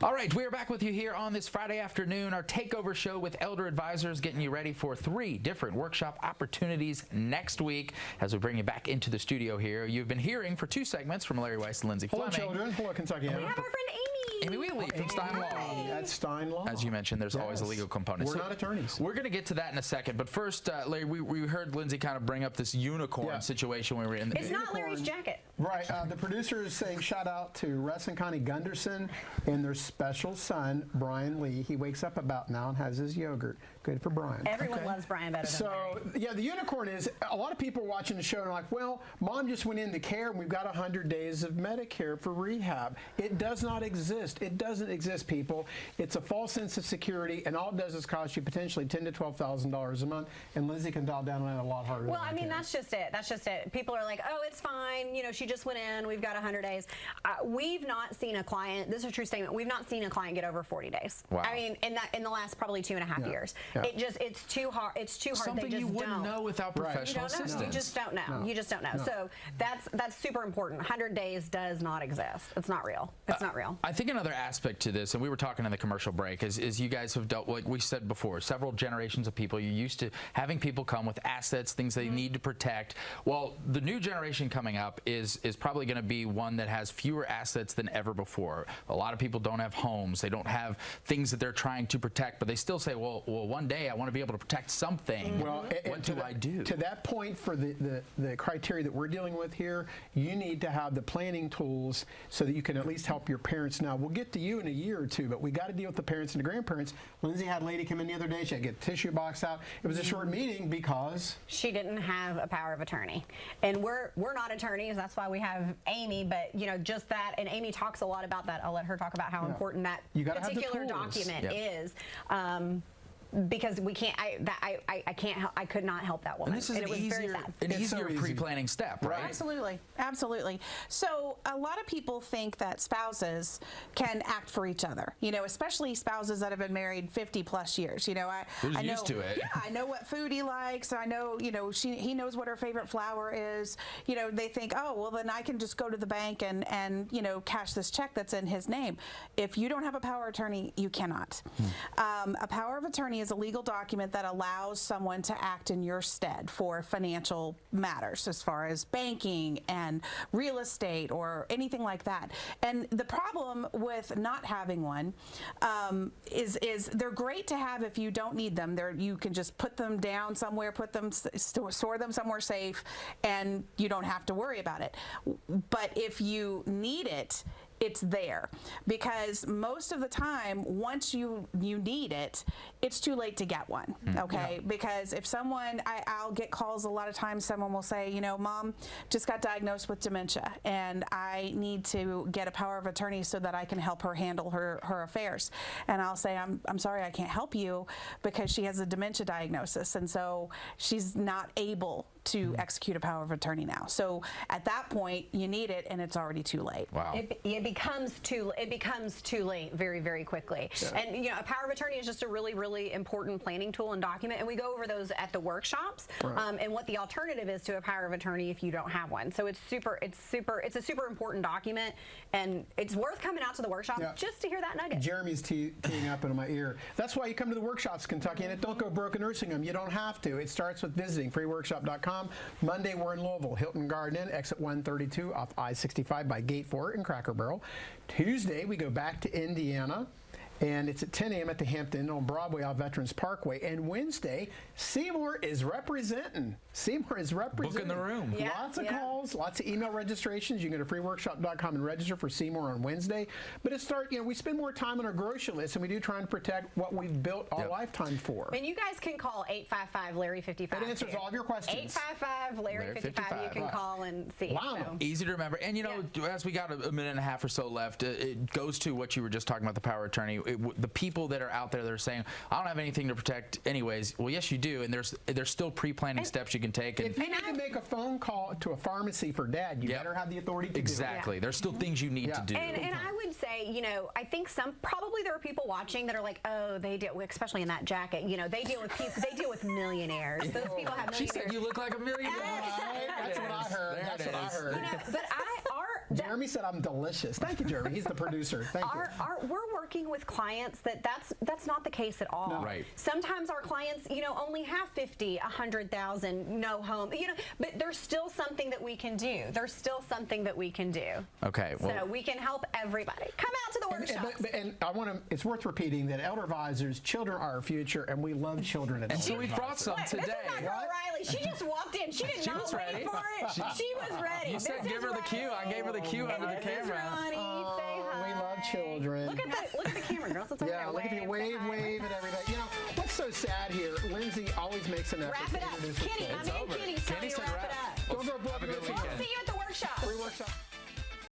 All right, we are back with you here on this Friday afternoon, our takeover show with Elder Advisors, getting you ready for 3 different workshop opportunities next week as we bring you back into the studio here. You've been hearing for 2 segments from Larry Weiss and Lindsay Hello, Fleming. children. Hello, Kentucky. We have our friend Amy Wheatley from Stein Law. That's Stein Law. As you mentioned, there's always a legal component. We're not attorneys. We're going to get to that in a second. But first, Larry, we heard Lindsay kind of bring up this unicorn situation when we were in the... It's not Larry's jacket. Right. The producer is saying shout out to Russ and Connie Gunderson and their special son, Brian Lee. He wakes up about now and has his yogurt. Good for Brian. Everyone loves Brian better than Larry. So, yeah, the unicorn is, a lot of people are watching the show and are like, well, Mom just went into care and we've got 100 days of Medicare for rehab. It does not exist. It doesn't exist, people. It's a false sense of security, and all it does is cost you potentially $10,000 to $12,000 a month, and Lindsay can dial down on it a lot harder. Well, I mean, that's just it. That's just it. People are like, oh, it's fine. You know, she just went in. We've got 100 days. We've not seen a client, this is a true statement, we've not seen a client get over 40 days. Wow. I mean, in the last probably 2.5 years. Yeah. It's too hard. It's too hard. Something they just you wouldn't don't know without professional assistance. You just don't know. No. You just don't know. No. So that's super important. 100 days does not exist. It's not real. It's not real. I think another aspect to this, and we were talking in the commercial break, is you guys have dealt, like we said before, several generations of people. You're used to having people come with assets, things they need to protect. Well, the new generation coming up is probably going to be one that has fewer assets than ever before. A lot of people don't have homes. They don't have things that they're trying to protect, but they still say, well, one day I want to be able to protect something. Well, what do I do? To that point, for the criteria that we're dealing with here, you need to have the planning tools so that you can at least help your parents now. We'll get to you in a year or two, but we got to deal with the parents and the grandparents. Lindsay had a lady come in the other day. She had to get the tissue box out. It was a short meeting because she didn't have a power of attorney, and we're not attorneys. That's why we have Amy. But you know, just that, and Amy talks a lot about that. I'll let her talk about how important that particular document is. Because we can't, I can't help, I could not help that woman. And this is it was very sad. an easier pre-planning step, right? Absolutely, absolutely. So a lot of people think that spouses can act for each other. You know, especially spouses that have been married 50+ years. You know, I know, used to it. Yeah, I know what food he likes. I know, you know, he knows what her favorite flower is. You know, they think, oh, well, then I can just go to the bank and you know, cash this check that's in his name. If you don't have a power of attorney, you cannot. A power of attorney is a legal document that allows someone to act in your stead for financial matters, as far as banking and real estate or anything like that. And the problem with not having one is they're great to have if you don't need them. You can just put them down somewhere, store them somewhere safe, and you don't have to worry about it. But if you need it, it's there, because most of the time, once you need it, it's too late to get one. Okay, yeah. Because if someone, I'll get calls a lot of times. Someone will say, you know, Mom just got diagnosed with dementia, and I need to get a power of attorney so that I can help her handle her affairs. And I'll say, I'm sorry, I can't help you because she has a dementia diagnosis, and so she's not able to execute a power of attorney now. So at that point, you need it, and it's already too late. Wow. It becomes too late very, very quickly. Yeah. And you know, a power of attorney is just a really, really important planning tool and document, and we go over those at the workshops, and what the alternative is to a power of attorney if you don't have one. So it's a super important document, and it's worth coming out to the workshop just to hear that nugget. Jeremy's teeing up in my ear. That's why you come to the workshops, Kentucky, and don't go broke in nursing them. You don't have to. It starts with visiting freeworkshop.com. Monday, we're in Louisville, Hilton Garden Inn, exit 132 off I-65 by Gate 4 in Cracker Barrel. Tuesday, we go back to Indiana, and it's at 10 a.m. at the Hampton Inn on Broadway off Veterans Parkway. And Wednesday, Seymour is representing. Booking the room. Yeah, Lots of calls, lots of email registrations. You can go to freeworkshop.com and register for Seymour on Wednesday. But we spend more time on our grocery list, and we do try and protect what we've built our lifetime for. And you guys can call 855-LARRY-55. It answers all of your questions. 855-LARRY-55. You can call and see. Wow. So. Easy to remember. And you know, as we got a minute and a half or so left, it goes to what you were just talking about, the power of attorney. The people that are out there that are saying, I don't have anything to protect anyways. Well, yes, you do, and there's still pre-planning steps you can take. And if you need to make a phone call to a pharmacy for Dad, you better have the authority to do it. Exactly. There's still things you need to do. And I would say, you know, I think probably there are people watching that are like, oh, they deal, especially in that jacket, you know, they deal with people, they deal with millionaires. Those people have millionaires. She said you look like a millionaire. That's what I heard. That's what I heard. You know, but Jeremy said I'm delicious. Thank you, Jeremy. He's the producer. Thank you. We're working working with clients that's not the case at all. No. Right. Sometimes our clients, only have 50, 100,000, no home, but there's still something that we can do. There's still something that we can do. Okay. Well, So we can help everybody. Come out to the workshops. And I want to. It's worth repeating that Elder Advisors, children are our future, and we love children. At and so Elder we brought Advisors. some Look, today. This is not Girl Riley. She just walked in. She did She not was wait ready. for it. She was ready. You said This give is her the cue. I gave her the cue under the This is camera. Ronnie. Say hi. We love children. Look at the camera, girls. It's over Yeah, there. look at you, Say wave, hi. wave at everybody. What's so sad here? Lindsay always makes an effort Wrap it to up. introduce the Kenny, kids. I'm in over. Kenny's telling Kenny you said wrap it wrap. up. Don't go broke Have a good nursing weekend. home. See you at the workshop. Free workshop.